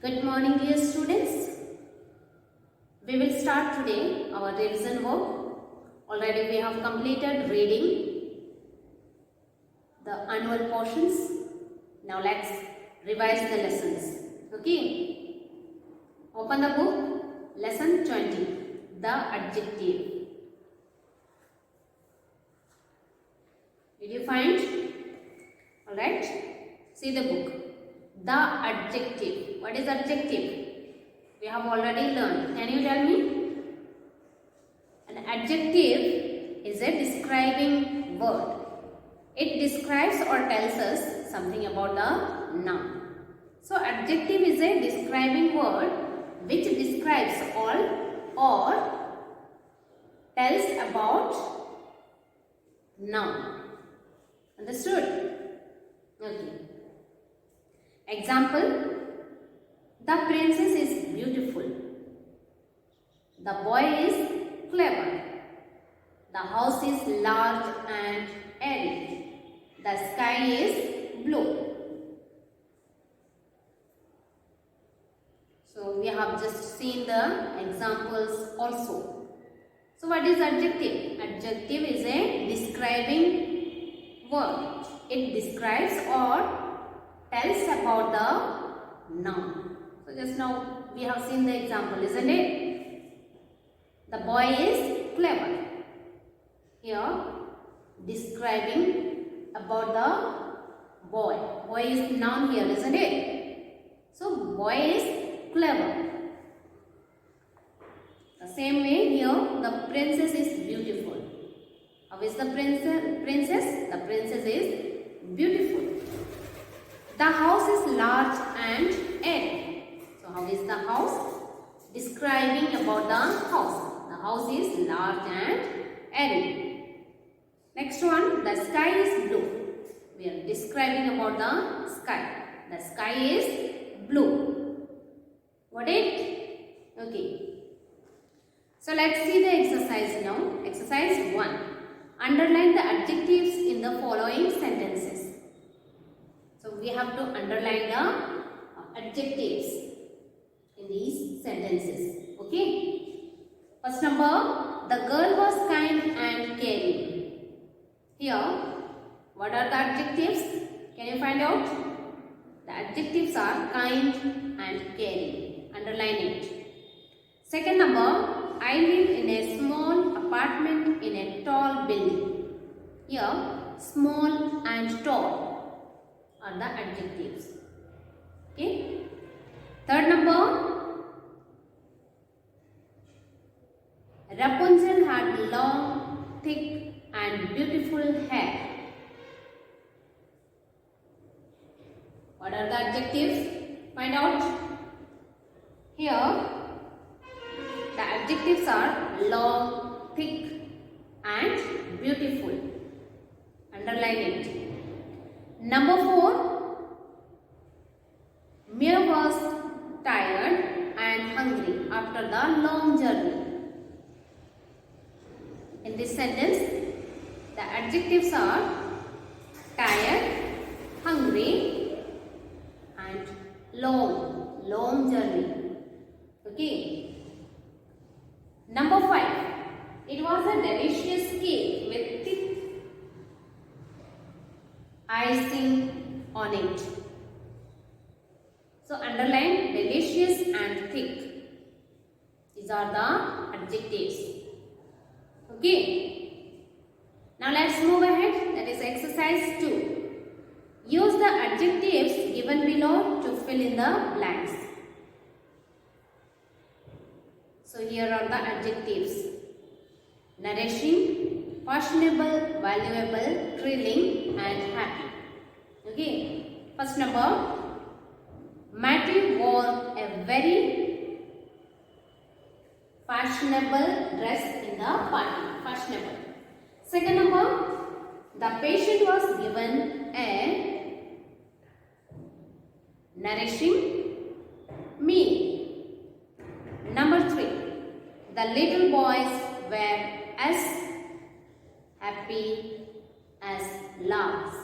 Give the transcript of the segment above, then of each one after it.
Good morning, dear students. We will start today our revision work. Already we have completed reading the annual portions. Now let's revise the lessons. Okay. Open the book. Lesson 20. The adjective. Did you find? Alright. See the book. The adjective. What is adjective? We have already learned. Can you tell me? An adjective is a describing word. It describes or tells us something about the noun. So adjective is a describing word which describes all or tells about noun. Understood? Okay. Example. The princess is beautiful. The boy is clever. The house is large and airy. The sky is blue. So we have just seen the examples also. So what is adjective? Adjective is a describing word. It describes or tells about the noun. So just now we have seen the example, isn't it? The boy is clever. Here describing about the boy. Boy is noun here, isn't it? So boy is clever. The same way here the princess is beautiful. How is the princess? The princess is beautiful. The house is large and airy. So how is the house? Describing about the house. The house is large and airy. Next one, the sky is blue. We are describing about the sky. The sky is blue. Got it? Okay. So let's see the exercise now. Exercise 1. Underline the adjectives in the following sentences. So we have to underline the adjectives in these sentences. Okay. First number, the girl was kind and caring. Here, what are the adjectives? Can you find out? The adjectives are kind and caring. Underline it. Second number, I live in a small apartment in a tall building. Here, small and tall are the adjectives. Okay. Third number, Rapunzel had long, thick and beautiful hair. What are the adjectives? Find out. Here, the adjectives are long, thick and beautiful. Underline it. Number 4, Mia was tired and hungry after the long journey. In this sentence, the adjectives are tired, hungry and long journey. Okay. Number 5, it was a delicious cake with thick icing on it. So underline delicious and thick. These are the adjectives. Okay. Now let's move ahead. That is exercise 2. Use the adjectives given below to fill in the blanks. So here are the adjectives. Nourishing, fashionable, valuable, thrilling and happy. Okay. First number, Matthew wore a very fashionable dress in the party. Fashionable. Second number, the patient was given a nourishing meal. Number 3, the little boys were as happy as larks.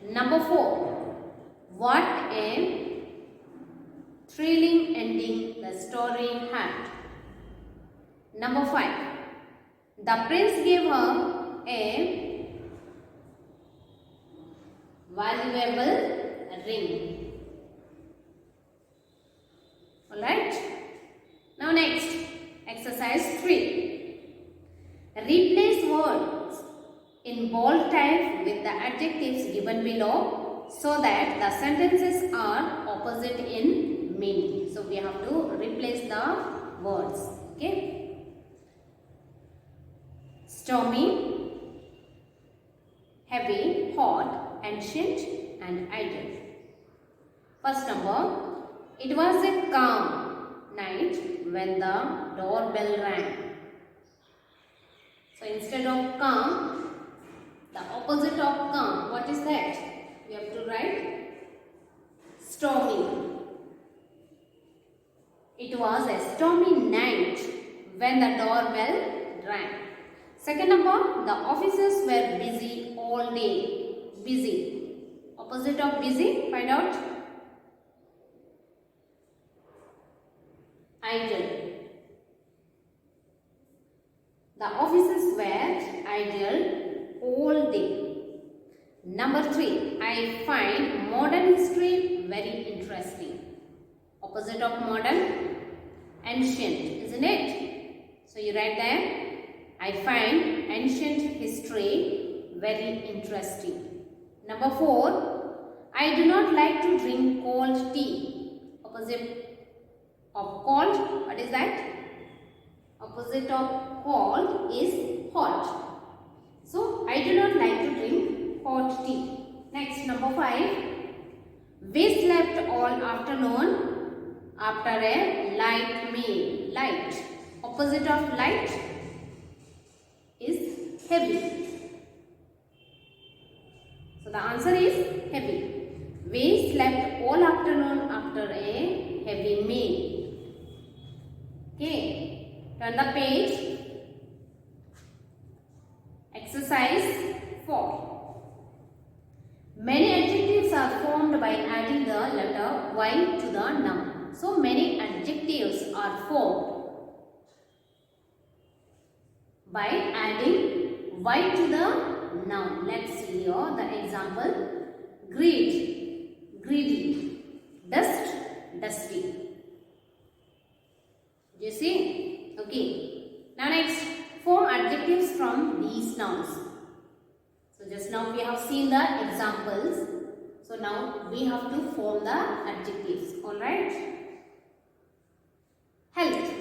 Number 4, what a thrilling ending the story had. Number 5. The prince gave her a valuable ring. Alright. Now next, exercise 3. Replace words in bold type with the adjectives given below so that the sentences are opposite in meaning. So we have to replace the words. Okay. Stormy, heavy, hot, ancient and idle. First number, it was a calm night when the doorbell rang. So instead of calm, the opposite of calm, what is that? We have to write stormy. It was a stormy night when the doorbell rang. Second number, the officers were busy all day. Busy. Opposite of busy, find out. Idle. The officers were idle all day. Number 3, I find modern history very interesting. Opposite of modern, ancient, isn't it? So you write there, I find ancient history very interesting. Number 4, I do not like to drink cold tea. Opposite of cold, what is that? Opposite of cold is hot. So I do not like to drink hot tea. Next, number 5. We slept all afternoon after a light meal. Light. Opposite of light is heavy. So the answer is heavy. We slept all afternoon after a heavy meal. Okay. Turn the page. Exercise 4. Many adjectives are formed by adding the letter Y to the noun. So many adjectives are formed by adding Y to the noun. Let's see here the example. Greed, greedy. Dust, dusty. Do you see? Okay. Now next, form adjectives from these nouns. So just now we have seen the examples. So now we have to form the adjectives. Alright. Health.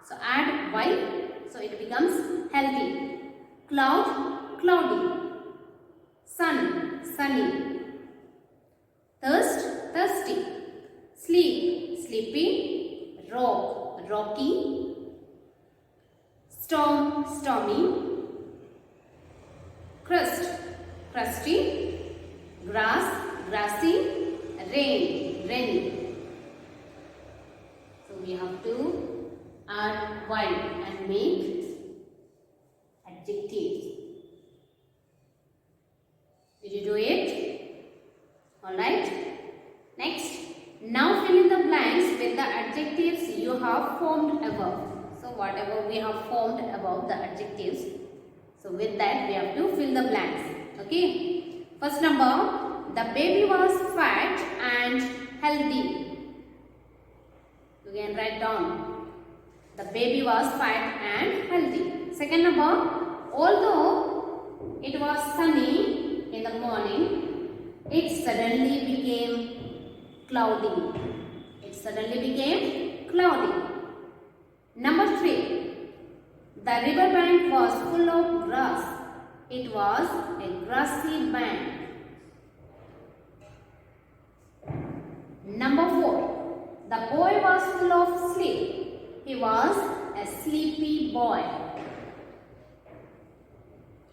So add Y. So it becomes healthy. Cloud, cloudy. Sun, sunny. Thirst, thirsty. Sleep, sleepy. Rock, rocky. Storm, stormy. Crust, crusty. Grass, grassy. Rain, rainy. So we have to add Y and make adjectives. Did you do it? Alright. Next, now fill in the blanks with the adjectives you have formed above. So whatever we have formed above the adjectives. So with that we have to fill the blanks. Okay. First number, the baby was fat and healthy. You can write down. The baby was fat and healthy. Second number, although it was sunny in the morning, it suddenly became cloudy. It suddenly became cloudy. Number 3, the river bank was full of grass. It was a grassy bank. Number 4, the boy was full of sleep. He was a sleepy boy.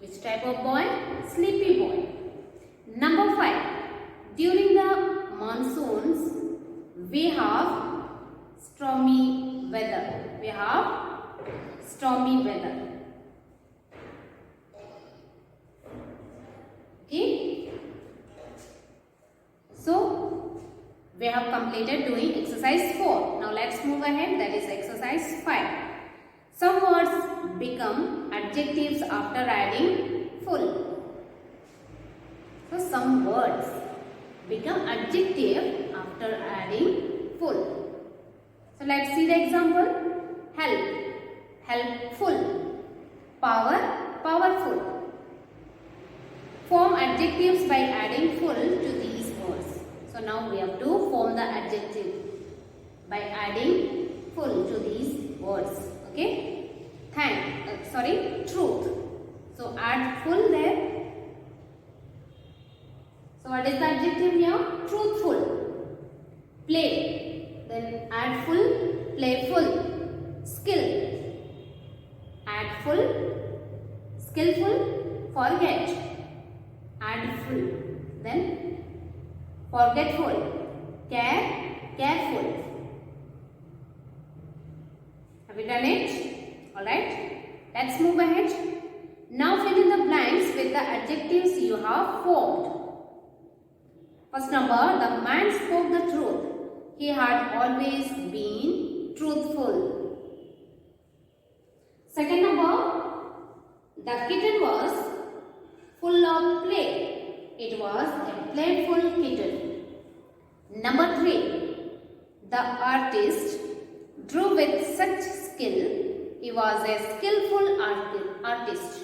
Which type of boy? Sleepy boy. Number 5, during the monsoons, we have stormy weather. We have stormy weather. Okay. So, We have completed doing exercise 4. Now let's move ahead. That is exercise 5. Some words become adjectives after adding full. So some words become adjective after adding full. So let's see the example. Help, helpful. Power, powerful. Form adjectives by adding full to these words. So now we have to form the adjective by adding full to these words. Okay. Truth. So add full there. So what is the adjective here? Truthful. Play. Then add full. Playful. Skill. Add full. Skillful. Forget. Add full. Then forgetful. Care. Careful. Have you done it? Alright. Let's move ahead. Now fill in the blanks with the adjectives you have formed. First number, the man spoke the truth. He had always been truthful. Second number, the kitten was full of play. It was a playful kitten. Number 3, the artist drew with such skill. He was a skillful artist.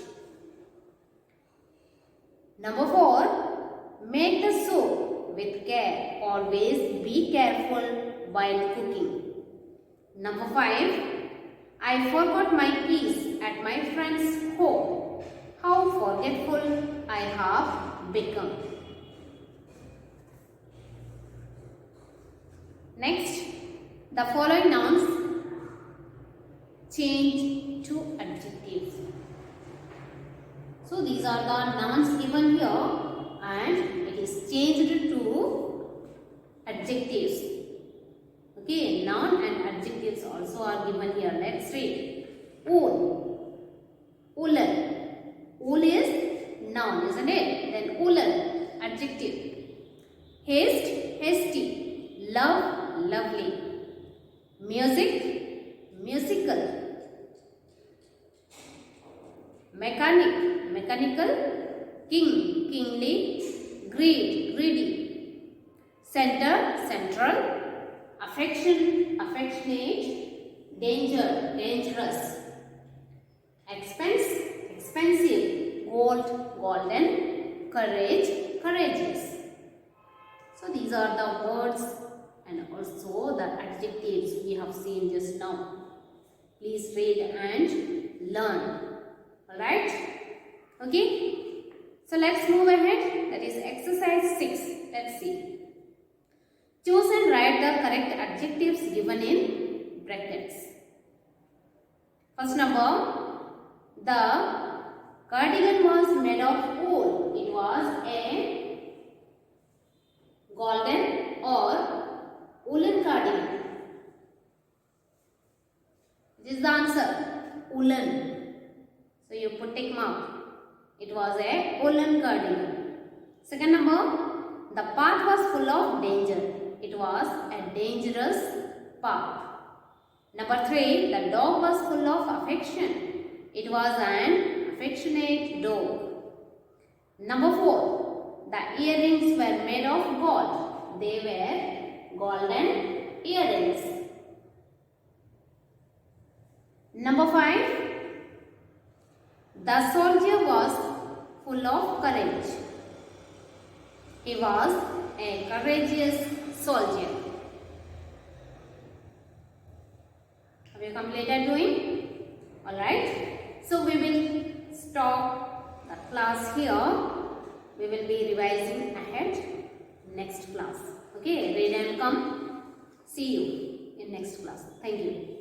Number 4, make the soup with care. Always be careful while cooking. Number 5, I forgot my keys at my friend's home. How forgetful I have become. Next, the following nouns change to adjectives. So these are the nouns given here and it is changed to adjectives. Okay, noun and adjectives also are given here. Let's read. Wool, woolen. Wool is noun, isn't it? Then woolen, adjective. Haste, hasty. Love, lovely. Music, musical. Mechanic, mechanical. King, kingly. Greed, greedy. Center, central. Affection, affectionate. Danger, dangerous. Expense, expensive. Gold, golden. Courage, courageous. So these are the words and also the adjectives we have seen just now. Please read and learn. Alright? Okay? So let's move ahead. That is exercise 6. Let's see. Choose and write the correct adjectives given in brackets. First number, the cardigan was made of wool. It was a golden or woolen cardigan. This is the answer. Woolen. So you put tick mark. It was a woolen cardigan. Second number, the path was full of danger. It was a dangerous path. Number 3, the dog was full of affection. It was an affectionate dog. Number 4, the earrings were made of gold. They were golden earrings. Number 5, the soldier was full of courage. He was a courageous soldier. Have you completed doing? Alright. So we will stop the class here. We will be revising ahead next class. Okay, read and come. See you in next class. Thank you.